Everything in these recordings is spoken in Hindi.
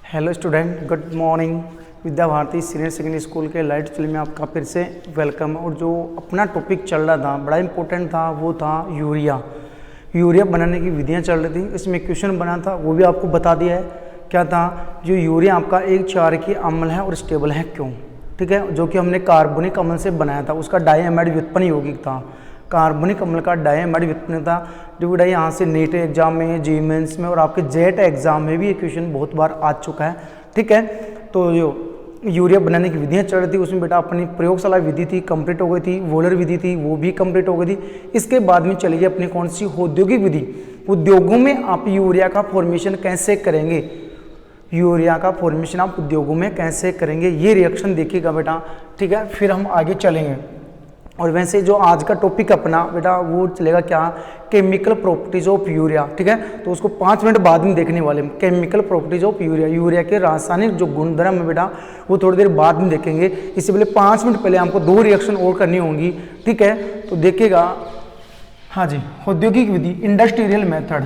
Hello student, good morning. Vidya Bharati senior secondary school के लाइट स्कूल में आपका फिर से वेलकम। और जो अपना टॉपिक चल रहा था बड़ा इंपॉर्टेंट था, वो था यूरिया बनाने की विधियां चल रही थी। इसमें क्वेश्चन बना था, वो भी आपको बता दिया है। क्या था? जो यूरिया आपका एक क्षारकीय अम्ल है और स्टेबल है क्यों, ठीक है, जो कि हमने कार्बनिक अम्ल से बनाया था। उसका डाइएमाइड व्युत्पन्न यौगिक था, कार्बनिक अम्ल का डाइएमाइड व्युत्पन्न था। जो बेटा यहाँ से नीट एग्जाम में, जी मेंस में और आपके जेट एग्जाम में भी ये क्वेश्चन बहुत बार आ चुका है, ठीक है। तो जो यूरिया बनाने की विधियाँ चल रही थी, उसमें बेटा अपनी प्रयोगशाला विधि थी, कंप्लीट हो गई थी। वोलर विधि थी, वो भी कंप्लीट हो गई थी। इसके बाद में चली गई अपनी कौन सी औद्योगिक विधि। उद्योगों में आप यूरिया का फॉर्मेशन कैसे करेंगे, यूरिया का फॉर्मेशन आप उद्योगों में कैसे करेंगे, ये रिएक्शन देखिएगा बेटा, ठीक है। फिर हम आगे चलेंगे। और वैसे जो आज का टॉपिक अपना बेटा वो चलेगा क्या, केमिकल प्रॉपर्टीज ऑफ यूरिया, ठीक है। तो उसको 5 मिनट बाद में देखने वाले हैं। Chemical properties of urea, urea के रासायनिक जो गुणधर्म है बेटा, वो थोड़ी देर बाद में देखेंगे। इससे पहले 5 मिनट पहले हमको 2 रिएक्शन और करनी होंगी, ठीक है। तो देखिएगा, हाँ जी, औद्योगिक विधि, इंडस्ट्रियल मेथड,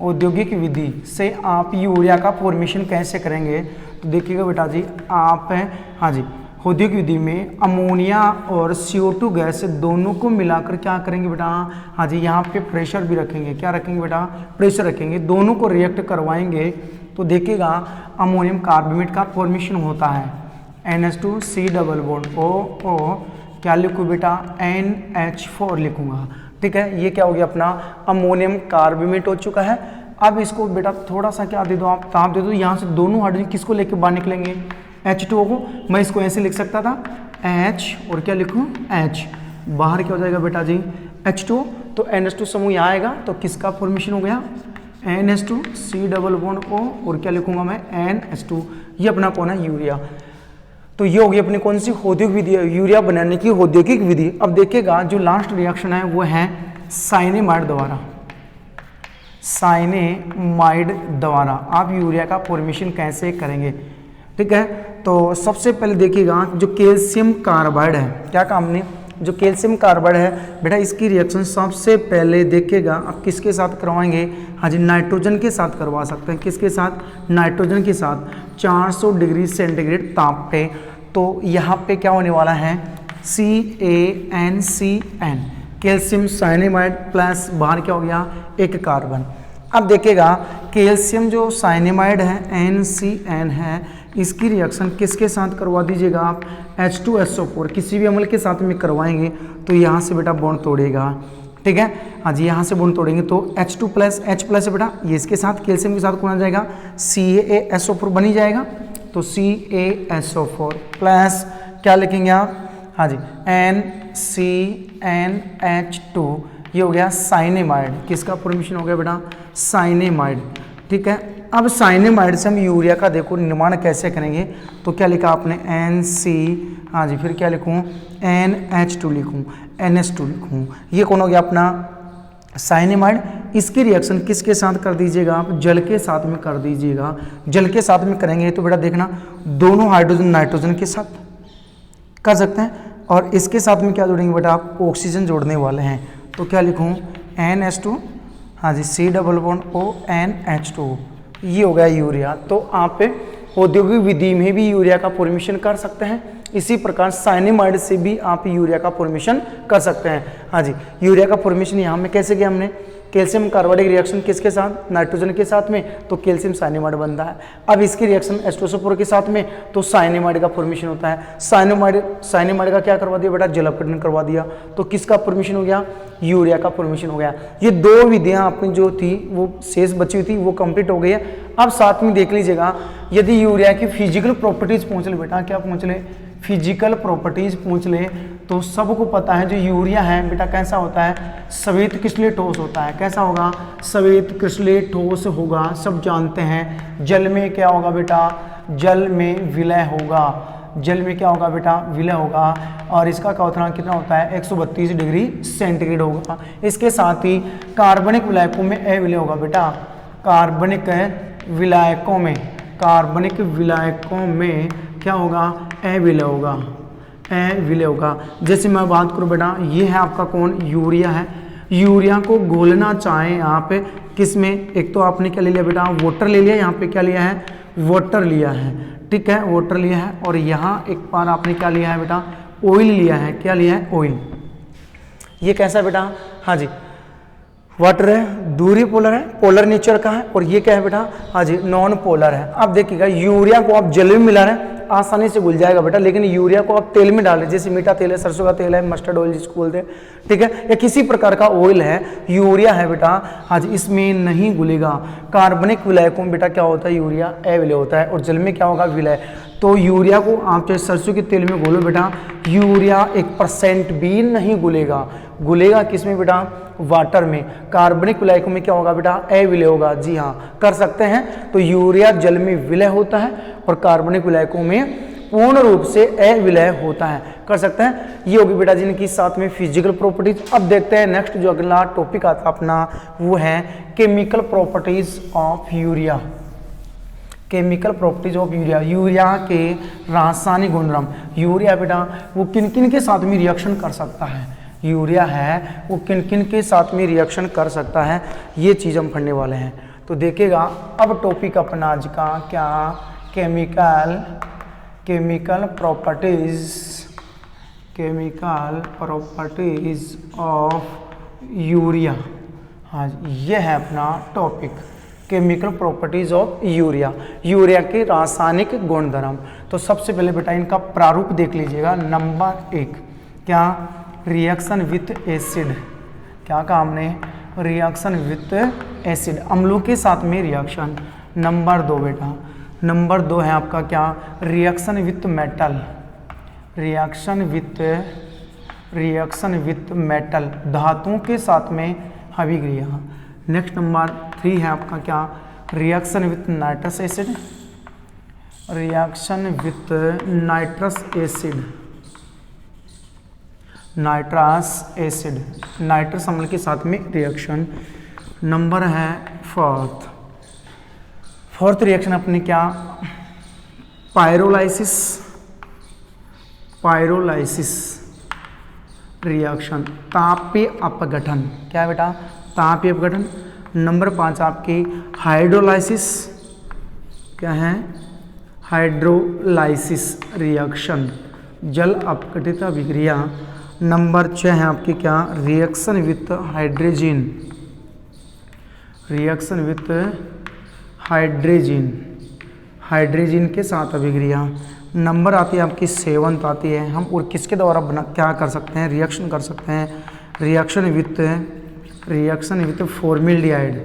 औद्योगिक विधि से आप यूरिया का फॉर्मेशन कैसे करेंगे। तो देखिएगा बेटा जी, आप हाँ जी, औद्योगिक विधि में अमोनिया और CO2 गैस दोनों को मिलाकर क्या करेंगे बेटा, हाँ जी, यहाँ पे प्रेशर भी रखेंगे। क्या रखेंगे बेटा? प्रेशर रखेंगे। दोनों को रिएक्ट करवाएंगे तो देखिएगा अमोनियम कार्बोनेट का फॉर्मेशन होता है, NH2C डबल बॉन्ड O, क्या लिखूँ बेटा? NH4 लिखूँगा, ठीक है। ये क्या हो गया अपना अमोनियम कार्बोनेट हो चुका है। अब इसको बेटा थोड़ा सा क्या दे दो आप, ताप दे दो। यहाँ से दोनों हाइड्रोजन किसको लेके बाहर निकलेंगे? H2O को। मैं इसको ऐसे लिख सकता था, H और क्या लिखूँ? H। बाहर क्या हो जाएगा बेटा जी? H2O। तो NH2 समूह यहाँ आएगा तो किसका फॉर्मेशन हो गया? NH2C डबल बॉन्ड O और क्या लिखूंगा मैं? NH2। ये अपना कौन है? यूरिया। तो ये होगी अपनी कौन सी औद्योगिक विधि, यूरिया बनाने की औद्योगिक विधि। अब देखिएगा जो लास्ट रिएक्शन है वो है साइनेमाइड द्वारा। साइनेमाइड द्वारा आप यूरिया का फॉर्मेशन कैसे करेंगे, ठीक है। तो सबसे पहले देखिएगा जो कैल्शियम कार्बाइड है, क्या काम ने, जो कैल्शियम कार्बाइड है बेटा, इसकी रिएक्शन सबसे पहले देखिएगा आप किसके साथ करवाएंगे? हाँ जी, नाइट्रोजन के साथ करवा सकते हैं। किसके साथ? नाइट्रोजन के साथ 400 डिग्री सेंटीग्रेड ताप पे। तो यहाँ पे क्या होने वाला है? CaNCN, कैल्शियम साइनेमाइड प्लस बाहर क्या हो गया? एक कार्बन। अब देखिएगा कैल्शियम जो साइनेमाइड है NCN है, इसकी रिएक्शन किसके साथ करवा दीजिएगा आप? H2SO4 किसी भी अम्ल के साथ में करवाएंगे तो यहाँ से बेटा बॉन्ड तोड़ेगा, ठीक है। हाँ जी, यहाँ से बॉन्ड तोड़ेंगे तो H2 प्लस H प्लस है बेटा, ये इसके साथ कैल्शियम के साथ कौन आ जाएगा? CaSO4 बनी जाएगा। तो CaSO4 प्लस क्या लिखेंगे आप? हाँ जी, NCNH2, ये हो गया साइनेमाइड। किसका फॉर्मेशन हो गया बेटा? साइनेमाइड, ठीक है। अब साइनेमाइड से हम यूरिया का देखो निर्माण कैसे करेंगे। तो क्या लिखा आपने? NC, हाँ जी, फिर क्या लिखूँ? NH2 लिखूँ, NH2 लिखूँ। ये कौन हो गया अपना? साइनेमाइड। इसकी रिएक्शन किसके साथ कर दीजिएगा आप? जल के साथ में कर दीजिएगा। जल के साथ में करेंगे तो बेटा देखना दोनों हाइड्रोजन नाइट्रोजन के साथ कर सकते हैं, और इसके साथ में क्या जोड़ेंगे बेटा आप? ऑक्सीजन जोड़ने वाले हैं। तो क्या लिखूँ? NH2, हाँ जी, C double bond O, NH2। ये हो गया यूरिया। तो आप औद्योगिक विधि में भी यूरिया का फॉर्मेशन कर सकते हैं। इसी प्रकार साइनेमाइड से भी आप यूरिया का फॉर्मेशन कर सकते हैं। हाँ जी, यूरिया का फॉर्मेशन यहाँ में कैसे किया हमने? कैल्शियम कार्बाइड रिएक्शन किसके साथ? नाइट्रोजन के साथ में, तो कैल्शियम साइनेमाइड बनता है। अब इसकी रिएक्शन H2SO4 के साथ में, तो साइनेमाइड का फॉर्मेशन होता है। साइनेमाइड का क्या करवा दिया बेटा? जल अपघटन करवा दिया। तो किसका फॉर्मेशन हो गया? यूरिया का फॉर्मेशन हो गया। ये 2 विधियां अपनी जो थी वो शेष बची हुई थी, वो कंप्लीट हो गई है। अब साथ में देख लीजिएगा, यदि यूरिया की फिजिकल प्रॉपर्टीज पूछ ले बेटा, क्या पूछ ले? फिजिकल प्रॉपर्टीज पूछ ले तो सबको पता है जो यूरिया है बेटा कैसा होता है? श्वेत क्रिस्टलीय ठोस होता है। कैसा होगा? श्वेत क्रिस्टलीय ठोस होगा, सब जानते हैं। जल में क्या होगा बेटा? जल में विलय होगा। जल में क्या होगा बेटा? विलय होगा। और इसका क्वथनांक कितना होता है? 132 डिग्री सेंटीग्रेड होगा। इसके साथ ही कार्बनिक विलायकों में अविलय होगा बेटा। कार्बनिक विलायकों में क्या होगा? अविलय होगा। ए विलय होगा। जैसे मैं बात करूँ बेटा, ये है आपका कौन, यूरिया है। यूरिया को घोलना चाहें यहाँ पे किस में, एक तो आपने क्या ले लिया बेटा, वाटर ले लिया, यहाँ पे क्या लिया है, वाटर लिया है, ठीक है, वाटर लिया है। और यहाँ एक बार आपने क्या लिया है बेटा, ऑयल लिया है, क्या लिया है, ऑयल। ये कैसा बेटा, हाँ जी, वाटर है, दूरी पोलर है, पोलर नेचर का है। और ये क्या है बेटा, हाँ जी, नॉन पोलर है। अब देखिएगा, यूरिया को आप जल में मिला रहे हैं, आसानी से घुल जाएगा बेटा, लेकिन यूरिया को आप तेल में डालें, जैसे मीठा तेल है, सरसों का तेल है, मस्टर्ड ऑयल जिसको बोलते हैं, ठीक है, या किसी प्रकार का ऑयल है, यूरिया है बेटा, हाँ जी, इसमें नहीं घुलेगा। कार्बनिक विलयकों में बेटा क्या होता है, यूरिया अविलय होता है, और जल में क्या होगा, विलय। तो यूरिया को आप चाहे सरसों के तेल में घोलो बेटा, यूरिया 1% भी नहीं घुलेगा। घुलेगा किस में बेटा, वाटर में। कार्बनिक विलायकों में क्या होगा बेटा, अविलय होगा। जी हाँ, कर सकते हैं। तो यूरिया जल में विलय होता है और कार्बनिक विलायकों में पूर्ण रूप से अविलय होता है, कर सकते हैं। ये होगी बेटा जिनकी साथ में फिजिकल प्रॉपर्टीज। अब देखते हैं नेक्स्ट जो अगला टॉपिक आता अपना, वो है chemical properties of urea. Chemical properties of urea, urea के रासायनिक गुणधर्म। यूरिया बेटा वो किन किन के साथ में रिएक्शन कर सकता है, यूरिया है वो किन किन के साथ में रिएक्शन कर सकता है, ये चीज़ हम पढ़ने वाले हैं। तो देखिएगा, अब टॉपिक अपना आज का क्या, केमिकल प्रॉपर्टीज ऑफ यूरिया। हाँ, ये है अपना topic, chemical properties of urea, urea के रासायनिक गुणधर्म। तो सबसे पहले बेटा इनका प्रारूप देख लीजिएगा। नंबर 1 क्या, रिएक्शन विथ एसिड। क्या कहा हमने, रिएक्शन विथ एसिड, अम्लों के साथ में रिएक्शन। नंबर 2 बेटा, नंबर 2 है आपका क्या, reaction with metal, reaction with metal, धातुओं के साथ में अभिक्रिया। नेक्स्ट नंबर 3 है आपका क्या, reaction with nitrous acid, reaction with nitrous acid, nitrous अम्ल के साथ में रिएक्शन। नंबर है फोर्थ रिएक्शन अपने क्या, पायरोलाइसिस रिएक्शन, तापीय अपघटन। क्या है बेटा, तापीय अपघटन। नंबर 5 आपकी हाइड्रोलाइसिस, क्या है, हाइड्रोलाइसिस रिएक्शन, जल अपघटित अभिक्रिया। नंबर 6 है आपकी क्या, रिएक्शन विथ हाइड्रोजन, हाइड्रोजन के साथ अभिक्रिया। नंबर आती है आपकी 7 आती है, हम और किसके द्वारा क्या कर सकते हैं, रिएक्शन कर सकते हैं, रिएक्शन विथ फॉर्मेल्डिहाइड,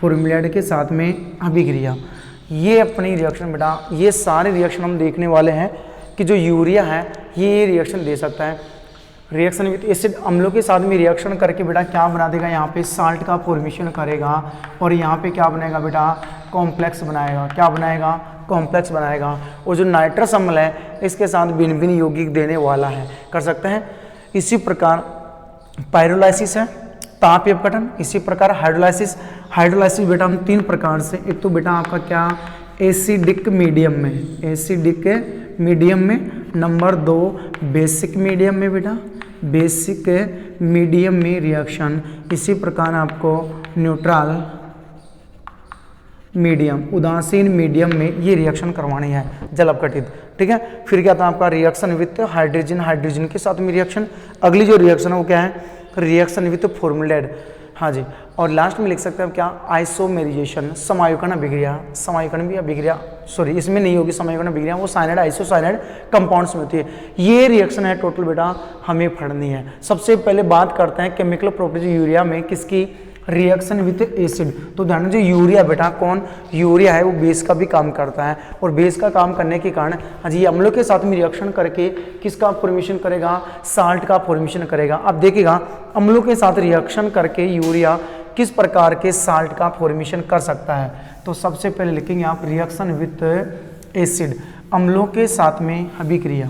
फॉर्मेल्डिहाइड के साथ में अभिक्रिया। ये अपनी रिएक्शन बेटा, ये सारे रिएक्शन हम देखने वाले हैं कि जो यूरिया है ये रिएक्शन दे सकता है। रिएक्शन विथ एसिड, अम्लों के साथ में रिएक्शन करके बेटा क्या बना देगा, यहाँ पे साल्ट का फॉर्मेशन करेगा और यहाँ पे क्या बनेगा बेटा, कॉम्प्लेक्स बनाएगा। क्या बनाएगा, कॉम्प्लेक्स बनाएगा। और जो नाइट्रस अम्ल है इसके साथ भिन्न भिन्न यौगिक देने वाला है, कर सकते हैं। इसी प्रकार पायरोलाइसिस है, तापीय अपघटन। इसी प्रकार हाइड्रोलाइसिस बेटा हम 3 प्रकार से, एक तो बेटा आपका क्या, एसिडिक मीडियम में, नंबर 2 बेसिक मीडियम में बेटा, बेसिक मीडियम में रिएक्शन। इसी प्रकार आपको न्यूट्रल मीडियम, उदासीन मीडियम में ये रिएक्शन करवानी है, जल अपघटित, ठीक है। फिर क्या था आपका, रिएक्शन विथ हाइड्रोजन के साथ में रिएक्शन। अगली जो रिएक्शन है वो क्या है, रिएक्शन विथ फॉर्मल्डिहाइड, हाँ जी। और लास्ट में लिख सकते हैं क्या, आइसोमेराइजेशन, समायोजन अभिक्रिया, सॉरी इसमें नहीं होगी समायोजन अभिक्रिया, वो साइनाइड आइसोसाइनाइड कंपाउंड्स में होती है। ये रिएक्शन है टोटल बेटा हमें पढ़नी है। सबसे पहले बात करते हैं केमिकल प्रॉपर्टीज यूरिया में किसकी, रिएक्शन विथ एसिड। तो ध्यान जो यूरिया बेटा, कौन यूरिया है वो बेस का भी काम करता है, और बेस का काम करने के कारण ये अम्लों के साथ में रिएक्शन करके किसका फॉर्मेशन करेगा, साल्ट का फॉर्मेशन करेगा। अब देखिएगा अम्लों के साथ रिएक्शन करके यूरिया किस प्रकार के साल्ट का फॉर्मेशन कर सकता है। तो सबसे पहले लिखेंगे आप रिएक्शन विथ एसिड, अम्लों के साथ में अभिक्रिया।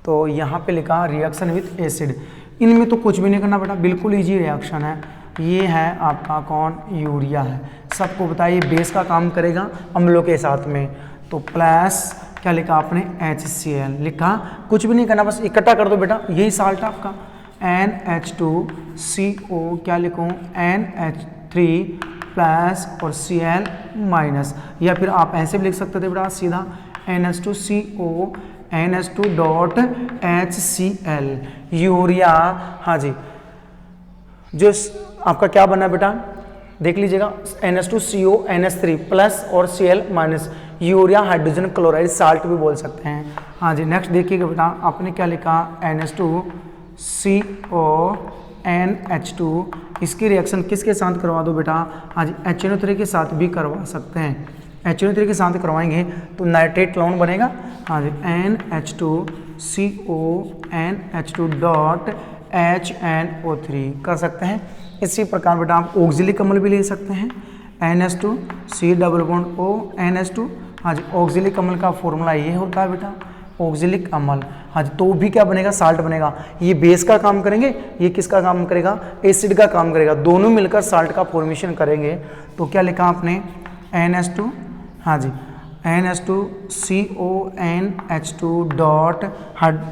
तो यहाँ पे लिखा रिएक्शन विथ एसिड। इनमें तो कुछ भी नहीं करना बेटा, बिल्कुल इजी रिएक्शन है। ये है आपका कौन, यूरिया है। सबको बताइए बेस का काम करेगा अम्लों के साथ में, तो प्लस क्या लिखा आपने HCl लिखा, कुछ भी नहीं करना बस इकट्ठा कर दो बेटा, यही साल्ट आपका NH2CO क्या लिखूँ NH3 प्लस और Cl माइनस, या फिर आप ऐसे भी लिख सकते थे बेटा सीधा NH2CO NH2 dot HCl urea. हाँ जी, जो आपका क्या बना बेटा देख लीजिएगा NH2CO NH3 प्लस और Cl minus, urea hydrogen chloride salt भी बोल सकते हैं। हाँ जी, नेक्स्ट देखिएगा बेटा आपने क्या लिखा NH2CO NH2, इसकी रिएक्शन किसके साथ करवा दो बेटा, हाँ जी HNO3 के साथ भी करवा सकते हैं, HNO3 के साथ करवाएंगे तो नाइट्रेट लवण बनेगा। हाँ जी NH2CO NH2 डॉट HNO3 कर सकते हैं। इसी प्रकार बेटा आप ऑक्सिलिक अम्ल भी ले सकते हैं NH2C=O NH2। हाँ जी, ऑक्सिलिक अम्ल का फॉर्मूला ये होता है बेटा ऑक्सिलिक अम्ल। हाँ जी, तो भी क्या बनेगा साल्ट बनेगा, ये बेस का काम करेंगे, ये किसका काम करेगा एसिड का काम करेगा, दोनों मिलकर साल्ट का फॉर्मेशन करेंगे। तो क्या लिखा आपने NH2, हाँ जी NH2CO NH2 डॉट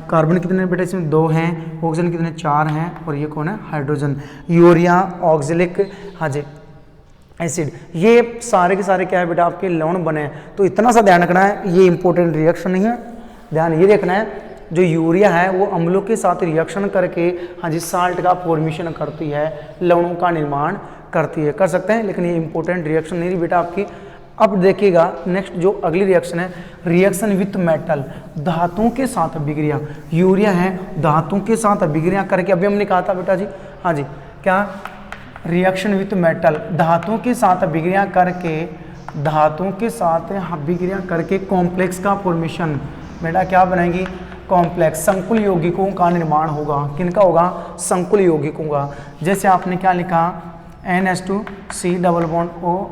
कार्बन कितने बेटा इसमें 2 हैं, ऑक्सीजन कितने 4 हैं, और ये कौन है हाइड्रोजन, यूरिया ऑक्सिलिक हाँ जी एसिड, ये सारे के सारे क्या है बेटा आपके लवण बने हैं। तो इतना सा ध्यान रखना है, ये इंपॉर्टेंट रिएक्शन नहीं है, ध्यान ये रखना है जो यूरिया है वो अम्लों के साथ रिएक्शन करके हाँ जी साल्ट का फॉर्मेशन करती है, लवणों का निर्माण करती है, कर सकते हैं, लेकिन ये इंपॉर्टेंट रिएक्शन नहीं रही बेटा आपकी। अब देखिएगा नेक्स्ट जो अगली रिएक्शन है रिएक्शन विथ मेटल, धातुओं के साथ अभिक्रिया, यूरिया है धातुओं के साथ अभिक्रिया करके, अभी हमने कहा था बेटा जी हाँ जी क्या रिएक्शन विथ मेटल, धातुओं के साथ अभिक्रिया करके, धातुओं के साथ अभिक्रिया करके कॉम्प्लेक्स का फॉर्मेशन, बेटा क्या बनाएगी कॉम्प्लेक्स, संकुल यौगिकों का निर्माण होगा, किनका होगा संकुल यौगिकों का। जैसे आपने क्या लिखा NH2C=O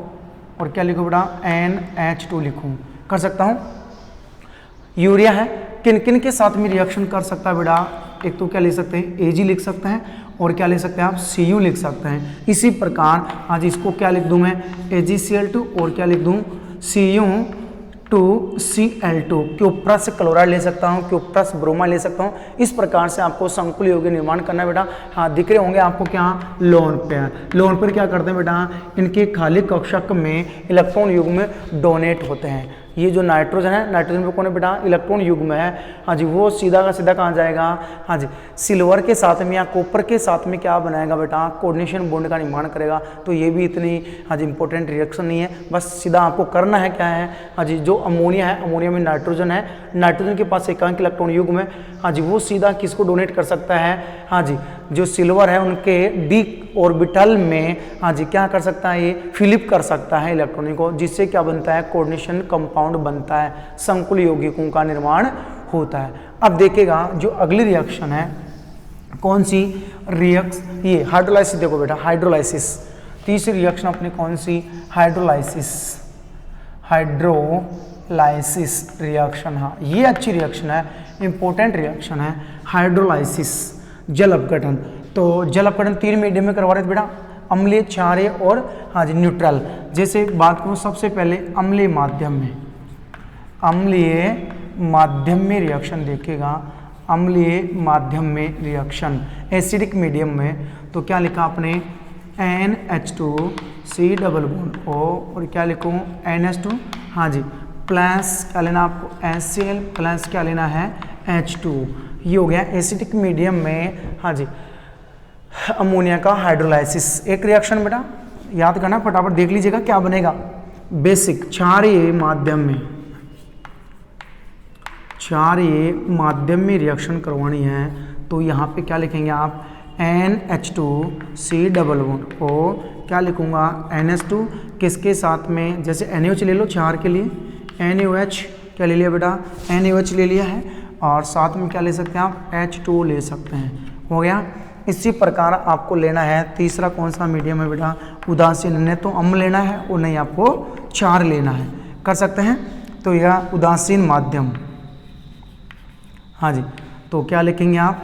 और क्या लिखो बेटा NH2 लिखूं, कर सकता हूं। यूरिया है किन किन के साथ में रिएक्शन कर सकता है बेटा, एक तो क्या लिख सकते हैं Ag लिख सकते हैं, और क्या लिख सकते हैं आप Cu लिख सकते हैं। इसी प्रकार आज इसको क्या लिख दूं मैं AgCl2 और क्या लिख दूं Cu2Cl2, क्यूप्रस क्लोराइड ले सकता हूँ, क्यूप्रस ब्रोमाइड ले सकता हूँ। इस प्रकार से आपको संकुल यौगिक निर्माण करना है बेटा। हाँ दिख रहे होंगे आपको क्या लोन पेयर, लोन पेयर क्या करते हैं बेटा इनके खाली कक्षक में इलेक्ट्रॉन युग्म डोनेट होते हैं। ये जो नाइट्रोजन है, नाइट्रोजन पे कौन है बेटा इलेक्ट्रॉन युग्म है, हाँ जी वो सीधा का सीधा कहाँ जाएगा, हाँ जी सिल्वर के साथ में या कॉपर के साथ में क्या बनाएगा बेटा कोऑर्डिनेशन बॉन्ड का निर्माण करेगा। तो ये भी इतनी हाँ जी इंपॉर्टेंट रिएक्शन नहीं है, बस सीधा आपको करना है क्या है, हाँ जी जो अमोनिया है, अमोनिया में नाइट्रोजन है, नाइट्रोजन के पास एकांक इलेक्ट्रॉन युग्म है, हाँ जी वो सीधा किसको डोनेट कर सकता है, हाँ जी जो सिल्वर है उनके डी ऑर्बिटल में हाँ जी क्या कर सकता है, ये फिलिप कर सकता है इलेक्ट्रॉनों को, जिससे क्या बनता है कोऑर्डिनेशन कंपाउंड बनता है, संकुल यौगिकों का निर्माण होता है। अब देखिएगा जो अगली रिएक्शन है कौन सी ये हाइड्रोलाइसिस, देखो बेटा हाइड्रोलाइसिस, तीसरी रिएक्शन अपनी कौन सी हाइड्रोलाइसिस, हाइड्रोलाइसिस रिएक्शन, हाँ ये अच्छी रिएक्शन है, इंपॉर्टेंट रिएक्शन है हाइड्रोलाइसिस जल अपघटन। तो जल अपघटन 3 मीडियम में करवा रहे थे बेटा, अम्लीय, क्षारीय और हाँ जी न्यूट्रल। जैसे बात करूँ सबसे पहले अम्लीय माध्यम में, अम्लीय माध्यम में रिएक्शन देखिएगा, अम्लीय माध्यम में रिएक्शन एसिडिक मीडियम में, तो क्या लिखा आपने NH2C=O और क्या लिखूँ NH2 हाँ जी प्लस क्या लेना आपको HCl प्लस क्या लेना है H2, ये हो गया एसिडिक मीडियम में हाँ जी अमोनिया का हाइड्रोलाइसिस। एक रिएक्शन बेटा याद करना फटाफट देख लीजिएगा क्या बनेगा, बेसिक क्षारीय माध्यम में, क्षारीय माध्यम में रिएक्शन करवानी है तो यहाँ पे क्या लिखेंगे आप NH2C=O, क्या लिखूंगा NH2 किसके साथ में, जैसे NaOH ले लो क्षार के लिए, NaOH क्या ले लिया बेटा NaOH ले लिया है, और साथ में क्या ले सकते हैं आप H2 ले सकते हैं, हो गया। इसी प्रकार आपको लेना है तीसरा कौन सा मीडियम है बेटा उदासीन, न तो अम्ल लेना है और नहीं आपको क्षार लेना है, कर सकते हैं। तो यह उदासीन माध्यम हाँ जी, तो क्या लिखेंगे आप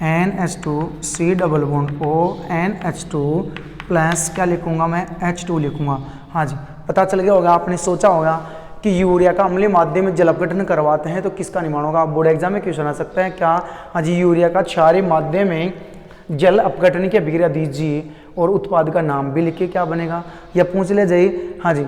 NH2C=O NH2 प्लस क्या लिखूंगा मैं H2 लिखूंगा। हाँ जी, पता चल गया होगा, आपने सोचा होगा कि यूरिया का अम्लीय माध्यम में जल अपघटन करवाते हैं तो किसका निर्माण होगा। आप बोर्ड एग्जाम में क्वेश्चन आ सकता है क्या। हाँ जी, यूरिया का क्षारीय माध्यम में जल अपघटन की अभिक्रिया दीजिए और उत्पाद का नाम भी लिखिए, क्या बनेगा। या पूछ ले जाइए, हाँ जी,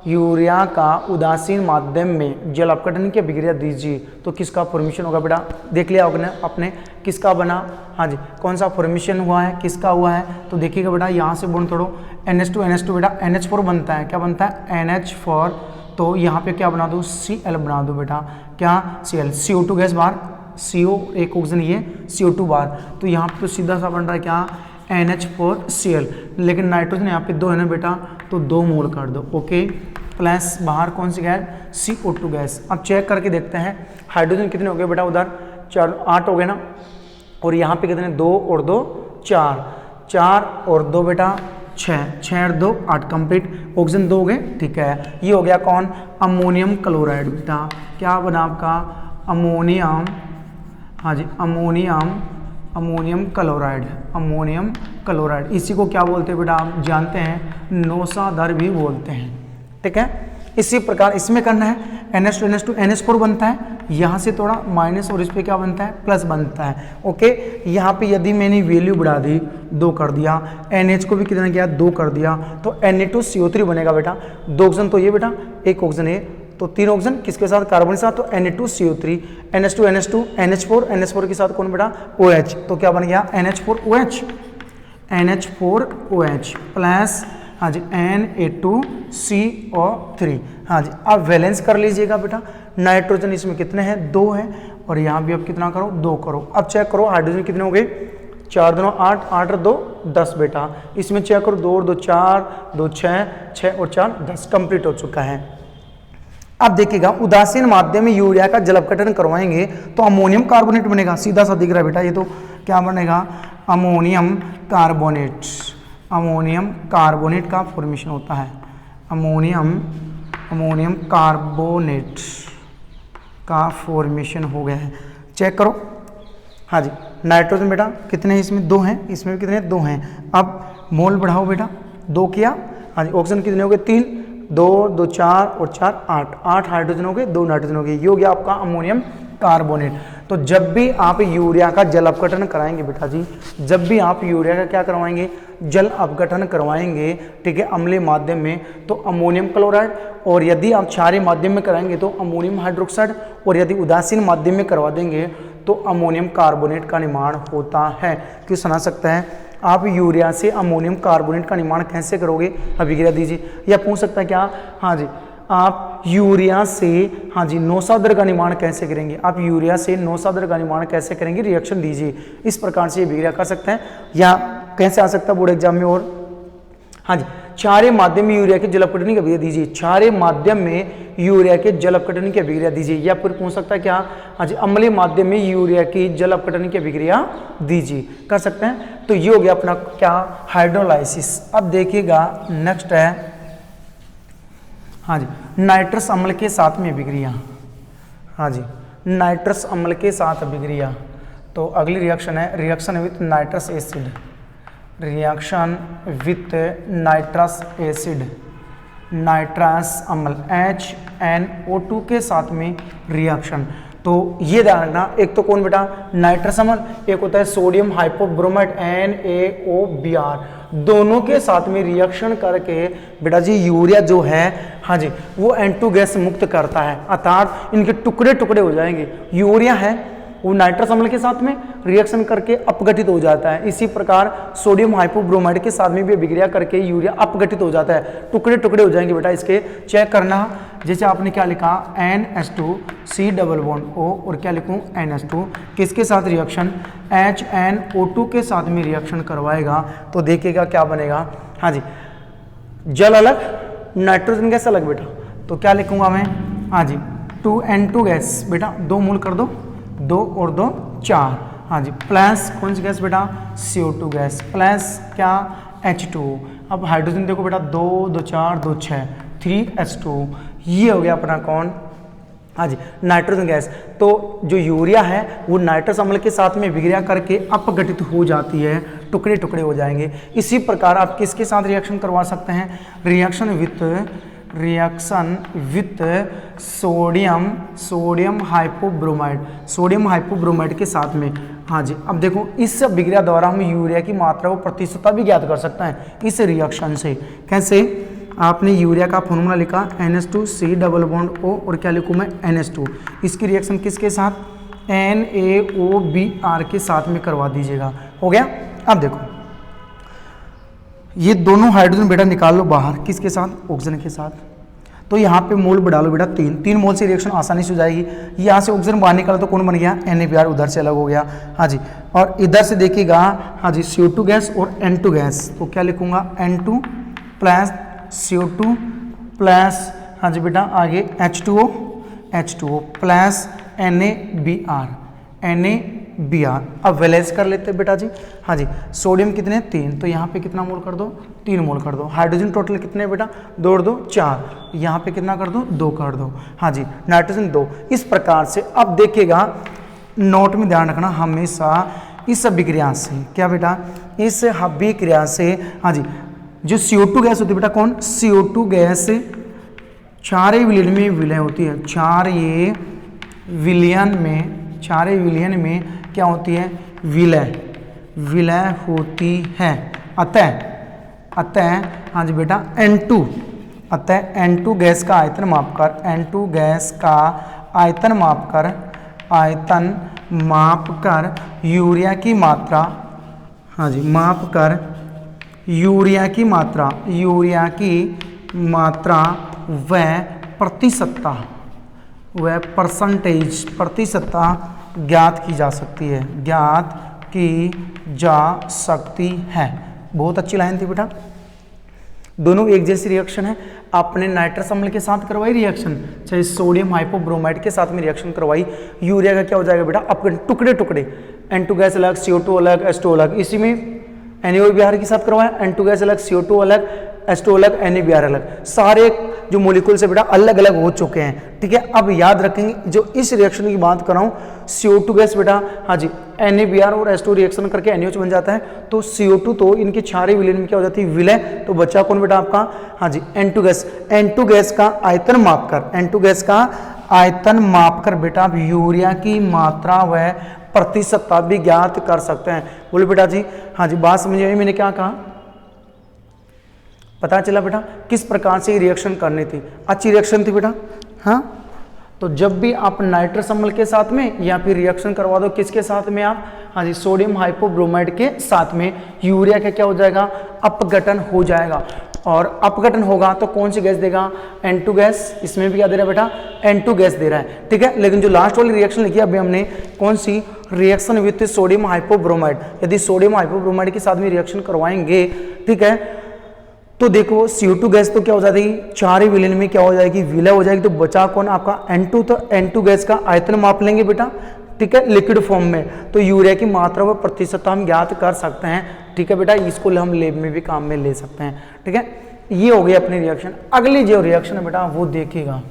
यूरिया का उदासीन माध्यम में जल अपघटन की अभिक्रिया दीजिए तो किसका फॉर्मेशन होगा बेटा। देख लिया होगा आपने किसका बना। हाँ जी, कौन सा फॉर्मेशन हुआ है, किसका हुआ है। तो देखिएगा बेटा, यहाँ से बॉन्ड तोड़ो, NH2 बेटा NH4 बनता है, क्या बनता है NH4। तो यहाँ पे क्या बना दो, Cl बना दो बेटा, क्या Cl, CO2 गैस बाहर, CO एक ऑक्सीजन, ये CO2 बाहर। तो यहाँ पे तो सीधा सा बन रहा है क्या NH4Cl, लेकिन नाइट्रोजन यहाँ पे 2 है ना बेटा, तो 2 मोल कर दो। ओके, प्लस बाहर कौन सी गैस, CO2 गैस। अब चेक करके देखते हैं हाइड्रोजन कितने हो गए बेटा, उधर 4 8 हो गए ना, और यहाँ पे कितने 2 और 2 4, 4 और 2 बेटा 6, 6 और 2 8 कंप्लीट। ऑक्सीजन 2 हो गए, ठीक है। ये हो गया कौन, अमोनियम क्लोराइड बेटा, क्या बना आपका अमोनियम। हाँ जी, अमोनियम क्लोराइड। इसी को क्या बोलते हैं बेटा, आप जानते हैं नौसादर भी बोलते हैं, ठीक है। इसी प्रकार इसमें करना है, NH2 NH4 बनता है, यहाँ से थोड़ा माइनस और इस पे क्या बनता है, प्लस बनता है। ओके, यहाँ पे यदि मैंने वैल्यू बढ़ा दी 2 कर दिया, NH को भी कितना किया 2 कर दिया, तो Na2CO3 बनेगा बेटा। 2 ऑक्सीजन तो ये बेटा, 1 ऑक्सीजन है, तो 3 ऑक्सीजन किसके साथ, कार्बन के साथ, तो Na2CO3, NH2 NH4 के साथ कौन बेटा OH, तो क्या बन गया NH4OH प्लस हाँ जी Na2CO3। हाँ जी, अब वैलेंस कर लीजिएगा बेटा, नाइट्रोजन इसमें कितने हैं 2 हैं, और यहाँ भी अब कितना करो 2 करो। अब चेक करो हाइड्रोजन कितने हो गए, 4 2 8, 8 और 2 10 बेटा। इसमें चेक करो 2 और 2 4, 2 6, 6 और 4 10 कंप्लीट हो चुका है। अब देखिएगा उदासीन माध्यम में यूरिया का जल अपघटन करवाएंगे तो अमोनियम कार्बोनेट बनेगा, सीधा सा दिख रहा है बेटा, ये तो क्या बनेगा अमोनियम कार्बोनेट का फॉर्मेशन होता है। अमोनियम कार्बोनेट का फॉर्मेशन हो गया है। चेक करो, हाँ जी, नाइट्रोजन बेटा कितने हैं इसमें 2 हैं, इसमें भी कितने 2 हैं। अब मोल बढ़ाओ बेटा, 2 किया। हाँ जी, ऑक्सीजन कितने हो गए 3, 2 2 4 और 4 8 हाइड्रोजन हो गए, 2 नाइट्रोजन हो गए। ये हो गया आपका अमोनियम कार्बोनेट। तो जब भी आप यूरिया का जल अपघटन कराएंगे बेटा जी, जब भी आप यूरिया का क्या करवाएंगे, जल अपघटन करवाएंगे, ठीक है, अम्लीय माध्यम में, तो अमोनियम क्लोराइड, और यदि आप क्षारीय माध्यम में कराएंगे तो अमोनियम हाइड्रोक्साइड, और यदि उदासीन माध्यम में करवा देंगे तो अमोनियम कार्बोनेट का निर्माण होता है। क्यों सुना सकता है, आप यूरिया से अमोनियम कार्बोनेट का निर्माण कैसे करोगे, अभिक्रिया दीजिए। या पूछ सकता है क्या, हाँ जी, आप यूरिया से हाँ जी नौसादर का निर्माण कैसे करेंगे, आप यूरिया से नौसादर का निर्माण कैसे करेंगे, रिएक्शन दीजिए। इस प्रकार से ये अभिक्रिया कर सकते हैं। या कैसे आ सकता है बोर्ड एग्जाम में, और हाँ जी, क्षारीय माध्यम में यूरिया के जल अपघटन की अभिक्रिया दीजिए, क्षारीय माध्यम में यूरिया के जल अपघटन की अभिक्रिया दीजिए। या फिर पूछ सकता है क्या, हाँ जी, अम्लीय माध्यम में यूरिया की जल अपघटन की अभिक्रिया दीजिए, कर सकते हैं। तो ये हो गया अपना क्या, हाइड्रोलाइसिस। अब देखिएगा नेक्स्ट है, हाँ जी, नाइट्रस अम्ल के साथ में अभिक्रिया। हाँ जी, नाइट्रस अम्ल के साथ अभिक्रिया। तो अगली रिएक्शन है reaction with nitrous acid, reaction with nitrous acid, nitrous अम्ल HNO2 के साथ में रिएक्शन। तो ये ध्यान रखना, एक तो कौन बेटा नाइट्रस अम्ल, एक होता है सोडियम हाइपोब्रोमाइड NaOBr, दोनों के साथ में रिएक्शन करके बेटा जी यूरिया जो है हाँ जी वो N2 गैस मुक्त करता है, अर्थात इनके टुकड़े टुकड़े हो जाएंगे। यूरिया है वो नाइट्रस अम्ल के साथ में रिएक्शन करके अपघटित हो जाता है। इसी प्रकार सोडियम हाइपोब्रोमाइड के साथ में भी अभिक्रिया करके यूरिया अपघटित हो जाता है, टुकड़े टुकड़े हो जाएंगे बेटा। इसके चेक करना, जैसे आपने क्या लिखा NH2C डबल बॉन्ड O और क्या लिखूं NH2, किसके साथ रिएक्शन HNO2 के साथ में रिएक्शन करवाएगा तो देखिएगा क्या बनेगा। हाँ जी, जल अलग नाइट्रोजन गैस अलग बेटा, तो क्या लिखूंगा मैं, हाँ जी 2N2 गैस बेटा, 2 मोल कर दो, 2 और 2 4, हाँ जी, प्लस कौन सी गैस बेटा CO2 गैस, प्लस क्या H2। अब हाइड्रोजन देखो बेटा 2 2 4 2 6 3H2, ये हो गया अपना कौन हाँ जी, नाइट्रोजन गैस। तो जो यूरिया है वो नाइट्रस अम्ल के साथ में विक्रिया करके अपघटित हो जाती है, टुकड़े टुकड़े हो जाएंगे। इसी प्रकार आप किसके साथ रिएक्शन करवा सकते हैं? रिएक्शन विथ सोडियम हाइपोब्रोमाइड के साथ में। हाँ जी, अब देखो इस विक्रिया द्वारा हम यूरिया की मात्रा व प्रतिशतता भी ज्ञात कर सकते हैं इस रिएक्शन से। कैसे? आपने यूरिया का फॉर्मूला लिखा NH2C डबल बॉन्ड O और क्या लिखूँ मैं NH2। इसकी रिएक्शन किसके साथ? NaOBr के साथ में करवा दीजिएगा। हो गया? अब देखो ये दोनों हाइड्रोजन बेटा निकाल लो बाहर, किसके साथ? ऑक्सीजन के साथ। तो यहाँ पे मोल बढ़ा लो बेटा 3 मोल से रिएक्शन आसानी से हो जाएगी। यहाँ से ऑक्सीजन बाहर निकाला तो कौन बन गया? NaBr, उधर से अलग हो गया। हाँ जी, और इधर से देखिएगा, हाँ जी, CO2 गैस और N2 गैस। तो क्या लिखूंगा? N2 प्लस CO2 प्लस, हाँ जी बेटा, आगे H2O प्लस NaBr। अब वैलेंस कर लेते हैं बेटा जी। हाँ जी, सोडियम कितने? 3, तो यहाँ पे कितना मोल कर दो? 3 मोल कर दो। हाइड्रोजन टोटल कितने बेटा? 2 और 2 4, यहाँ पे कितना कर दो? 2 कर दो। हाँ जी, नाइट्रोजन 2। इस प्रकार से अब देखिएगा, नोट में ध्यान रखना हमेशा इस अभिक्रिया से, क्या बेटा? इस अभिक्रिया से, हाँ जी, जो CO2 गैस होती है बेटा, कौन? CO2 गैस क्षारीय विलयन में विलय होती है। क्षारीय विलयन में क्या होती है? विलय होती है। अतः हाँ जी बेटा N2 गैस का आयतन मापकर यूरिया की मात्रा, हाँ जी, मापकर यूरिया की मात्रा व प्रतिशतता ज्ञात की जा सकती है। बहुत अच्छी लाइन थी बेटा। दोनों एक जैसी रिएक्शन है। आपने नाइट्रस अम्ल के साथ करवाई रिएक्शन, चाहे सोडियम हाइपोब्रोमाइड के साथ में रिएक्शन करवाई, यूरिया का क्या हो जाएगा बेटा? अपने टुकड़े टुकड़े, N2 गैस अलग, CO2 अलग, H2O अलग। इसी में NaOBr के साथ करवाया, N2 गैस अलग, CO2 अलग, H2O अलग, NaBr अलग। सारे जो मोलिक्यूल से बेटा अलग अलग हो चुके हैं। ठीक है, अब याद रखेंगे जो इस रिएक्शन की बात कर रहा हूँ, CO2 गैस बेटा, हाँ जी, NaBr और H2 रिएक्शन करके NaOH बन जाता है। तो CO2 तो इनके क्षारीय विलयन में क्या हो जाती है? विलय। तो बचा कौन बेटा आपका? हाँ जी, N2 गैस का आयतन मापकर बेटा आप यूरिया की मात्रा व प्रतिशतता भी ज्ञात कर सकते हैं। बोलो बेटा जी। हाँ जी, बात समझ आई मैंने क्या कहा? पता चला बेटा किस प्रकार से रिएक्शन करनी थी? अच्छी रिएक्शन थी बेटा। हाँ, तो जब भी आप नाइट्रस अम्ल के साथ में या फिर रिएक्शन करवा दो, किसके साथ में आप? हाँ जी, सोडियम हाइपोब्रोमाइड के साथ में, यूरिया का क्या हो जाएगा? अपघटन हो जाएगा। और अपघटन होगा तो कौन सी गैस देगा? N2 gas. इसमें भी क्या दे रहा है बेटा? N2 गैस दे रहा है। ठीक है, लेकिन जो लास्ट वाली रिएक्शन लिखी अभी हमने, कौन सी? Reaction with sodium hypobromide. यदि सोडियम हाइपोब्रोमाइड के साथ में रिएक्शन करवाएंगे, ठीक है, तो देखो CO2 गैस तो क्या हो जाएगी? क्षारीय विलयन में क्या हो जाएगी? विलय हो जाएगी। तो बचा कौन आपका? N2। तो N2 गैस का आयतन माप लेंगे बेटा, ठीक है, लिक्विड फॉर्म में। तो यूरिया की मात्रा व प्रतिशतता हम ज्ञात कर सकते हैं। ठीक है बेटा, इसको हम लैब में भी काम में ले सकते हैं। ठीक है, ये हो गई अपनी रिएक्शन। अगली जो रिएक्शन है बेटा वो देखिएगा।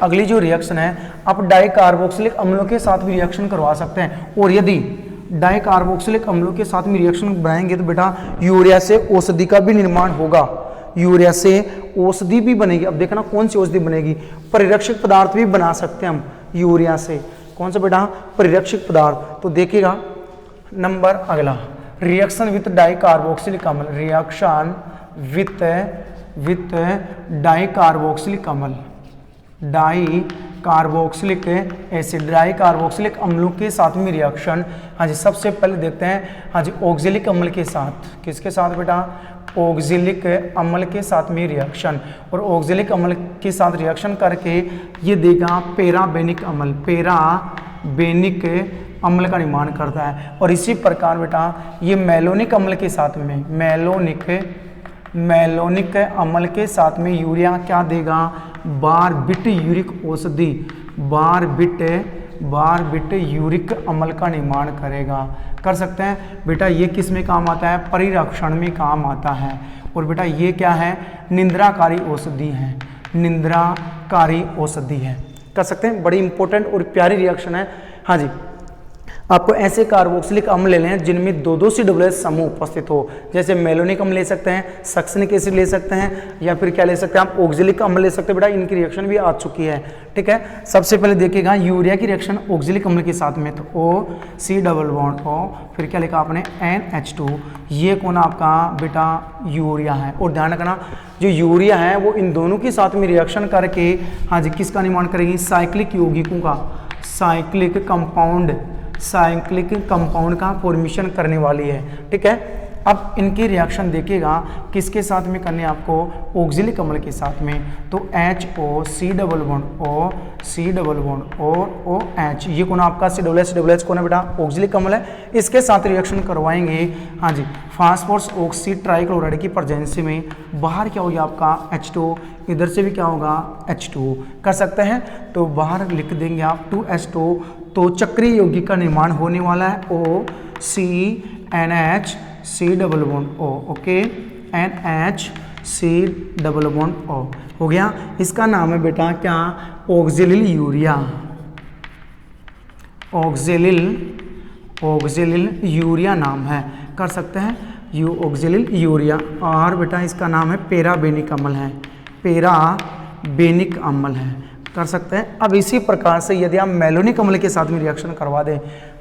अगली जो रिएक्शन है, आप डाइकार्बोक्सिलिक अम्लों के साथ भी रिएक्शन करवा सकते हैं। और यदि डाइकार्बोक्सिलिक अम्लों के साथ में रिएक्शन बनाएंगे तो बेटा यूरिया से औषधि का भी निर्माण होगा। यूरिया से औषधि भी बनेगी। अब देखना कौन सी औषधि बनेगी? परिरक्षक पदार्थ भी बना सकते हैं हम यूरिया से। कौन सा बेटा? परिरक्षक पदार्थ। तो देखिएगा नंबर अगला, रिएक्शन विथ डाइकार्बोक्सिलिक अम्ल, रिएक्शन विथ डाइकार्बोक्सिलिक अम्ल, डाइकार्बोक्सिलिक एसिड, डाइकार्बोक्सिलिक अम्लों के साथ में रिएक्शन। हाँ जी, सबसे पहले देखते हैं, हाँ जी, ऑक्जेलिक अम्ल के साथ। किसके साथ बेटा? ऑक्जेलिक अम्ल के साथ में रिएक्शन। और ऑक्जेलिक अम्ल के साथ रिएक्शन करके ये देगा पैराबेनिक अम्ल, पैराबेनिक अम्ल का निर्माण करता है। और इसी प्रकार बेटा ये मेलोनिक अम्ल के साथ में, मेलोनिक अम्ल के साथ में यूरिया क्या देगा? बारबिट यूरिक औषधि, बारबिट यूरिक अम्ल का निर्माण करेगा। कर सकते हैं बेटा। ये किस में काम आता है? परिरक्षण में काम आता है। और बेटा ये क्या है? निंद्राकारी औषधि है। निंद्राकारी औषधि है। कर सकते हैं, बड़ी इंपॉर्टेंट और प्यारी रिएक्शन है। हाँ जी, आपको ऐसे कार्बोक्सिलिक अम्ल ले लें जिनमें 2-2 COOH समूह उपस्थित हो, जैसे मेलोनिक अम्ल ले सकते हैं, सक्सिनिक एसिड ले सकते हैं, या फिर क्या ले सकते हैं आप, ऑक्जेलिक अम्ल ले सकते हैं। बेटा इनकी रिएक्शन भी आ चुकी है, ठीक है। सबसे पहले देखिएगा यूरिया की रिएक्शन ऑक्जेलिक अम्ल के साथ में, तो O, फिर क्या लिखा आपने NH2, ये कौन आपका बेटा यूरिया है। और ध्यान रखना जो यूरिया है वो इन दोनों के साथ में रिएक्शन करके हाँ जी किसका निर्माण करेगी, साइक्लिक यौगिकों का, साइक्लिक कंपाउंड का फॉर्मेशन करने वाली है, ठीक है। अब इनकी रिएक्शन देखिएगा किसके साथ में करने आपको, ऑक्जेलिक अम्ल के साथ में, तो HO C double bond O H, ये कौन आपका COOH कौन है बेटा, ऑक्जेलिक अम्ल है। इसके साथ रिएक्शन करवाएंगे हाँ जी फास्फोरस ऑक्सी ट्राइक्लोराइड की प्रेजेंसी में, बाहर क्या हो गया आपका H2, इधर से भी क्या होगा H2, कर सकते हैं। तो बाहर लिख देंगे आप 2H2, तो चक्रीय यौगिक का निर्माण होने वाला है OCNH C double bond O, okay, NH C double bond O हो गया। इसका नाम है बेटा क्या, ऑक्जेलिल यूरिया नाम है, कर सकते हैं ऑक्जेलिल यूरिया। और बेटा इसका नाम है पेराबेनिक अम्ल है, कर सकते हैं। अब इसी प्रकार से यदि आप मेलोनिक अम्ल के साथ में रिएक्शन करवा दें,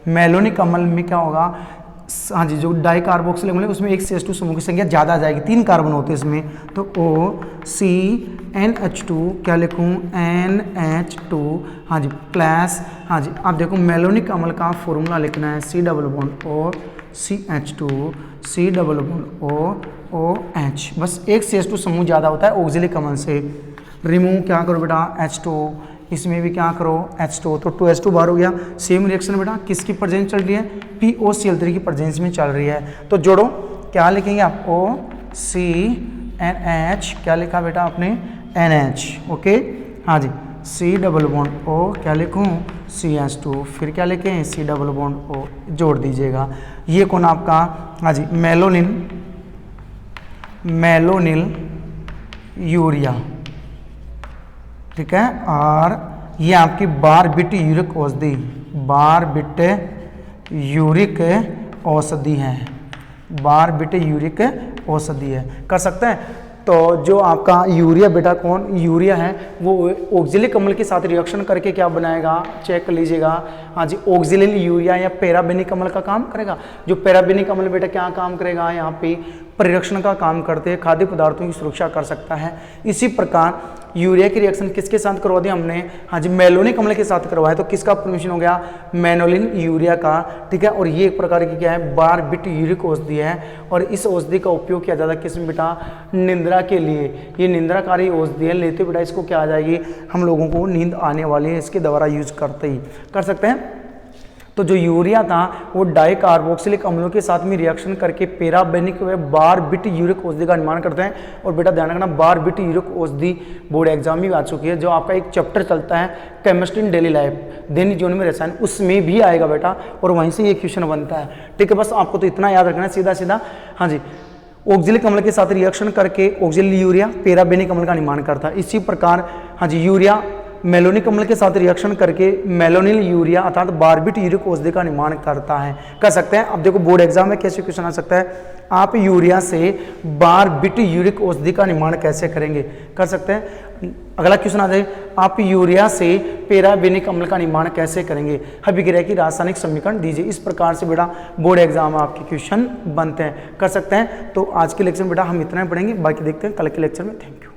मेलोनिक अम्ल में क्या होगा, हाँ जी जो डाइकार्बोक्सिल अम्ल है उसमें एक CH2 समूह की संख्या ज़्यादा आ जाएगी, 3 कार्बन होते हैं इसमें, तो OCNH2 क्या लिखूँ NH2 हाँ जी प्लस हाँ जी। आप देखो मेलोनिक अम्ल का फॉर्मूला लिखना है C double bond O CH2 C double bond OH, बस एक CH2 समूह ज़्यादा होता है ऑक्जेलिक अम्ल से। रिमूव क्या करो बेटा H2, इसमें भी क्या करो H2, तो 2H2 बाहर हो गया। सेम रिएक्शन बेटा किसकी प्रेजेंस चल रही है, POCl3 की प्रेजेंस में चल रही है। तो जोड़ो क्या लिखेंगे आप OCNH, क्या लिखा बेटा आपने NH, ओके हाँ जी C डबल बॉन्ड O क्या लिखूँ CH2, फिर क्या लिखें C डबल बॉन्ड O, जोड़ दीजिएगा। ये कौन आपका हाँ जी मेलोनिल यूरिया, ठीक है। और ये आपकी बारबिट यूरिक औषधि है, कर सकते हैं। तो जो आपका यूरिया बेटा कौन यूरिया है वो ऑक्जेलिक अम्ल के साथ रिएक्शन करके क्या बनाएगा, चेक कर लीजिएगा हाँ जी, ऑक्जेलिल यूरिया या पैराबेनिक अम्ल का काम करेगा। जो पैराबेनिक अम्ल बेटा क्या काम करेगा, यहाँ पे परिरक्षण का काम करते हैं, खाद्य पदार्थों की सुरक्षा कर सकता है। इसी प्रकार यूरिया की रिएक्शन किसके साथ करवा दी हमने, हाँ जी मेलोनिक अम्ल के साथ करवाया, तो किसका फॉर्मेशन हो गया, मेनोलिन यूरिया का, ठीक है। और ये एक प्रकार की क्या है, बारबिट यूरिक औषधि है, और इस औषधि का उपयोग किया जाता है किस में बेटा, निंद्रा के लिए। ये निंद्राकारी औषधि है, लेते बेटा इसको क्या आ जाएगी, हम लोगों को नींद आने वाली है इसके द्वारा यूज करते ही, कर सकते हैं। तो जो यूरिया था वो डाइकार्बोक्सिलिक अम्लों के साथ में रिएक्शन करके पैराबेनिक व बारबिट यूरिक औषधि का निर्माण करते हैं। और बेटा ध्यान रखना बारबिट यूरिक औषधि बोर्ड एग्जाम में आ चुकी है, जो आपका एक चैप्टर चलता है केमिस्ट्री इन डेली लाइफ, दैनिक जीवन में रसायन, उसमें भी आएगा बेटा, और वहीं से ये क्वेश्चन बनता है, ठीक है। बस आपको तो इतना याद रखना है सीधा सीधा, हाँ जी ऑक्जेलिक अम्ल के साथ रिएक्शन करके ऑक्जेलिल यूरिया पैराबेनिक अम्ल का निर्माण करता है। इसी प्रकार हाँ जी यूरिया मेलोनिक अम्ल के साथ रिएक्शन करके मेलोनिल यूरिया अर्थात बारबिट यूरिक औषधि का निर्माण करता है, कर सकते हैं। अब देखो बोर्ड एग्जाम में कैसे क्वेश्चन आ सकता है, आप यूरिया से बारबिट यूरिक औषधि का निर्माण कैसे करेंगे, कर सकते हैं। अगला क्वेश्चन आ जाए, आप यूरिया से पैराबेनिक अम्ल का निर्माण कैसे करेंगे, अभिक्रिया की रासायनिक समीकरण दीजिए। इस प्रकार से बेटा बोर्ड एग्जाम में आपके क्वेश्चन बनते हैं, कर सकते हैं। तो आज के लेक्चर में बेटा हम इतना ही पढ़ेंगे, बाकी देखते हैं कल के लेक्चर में। Thank you.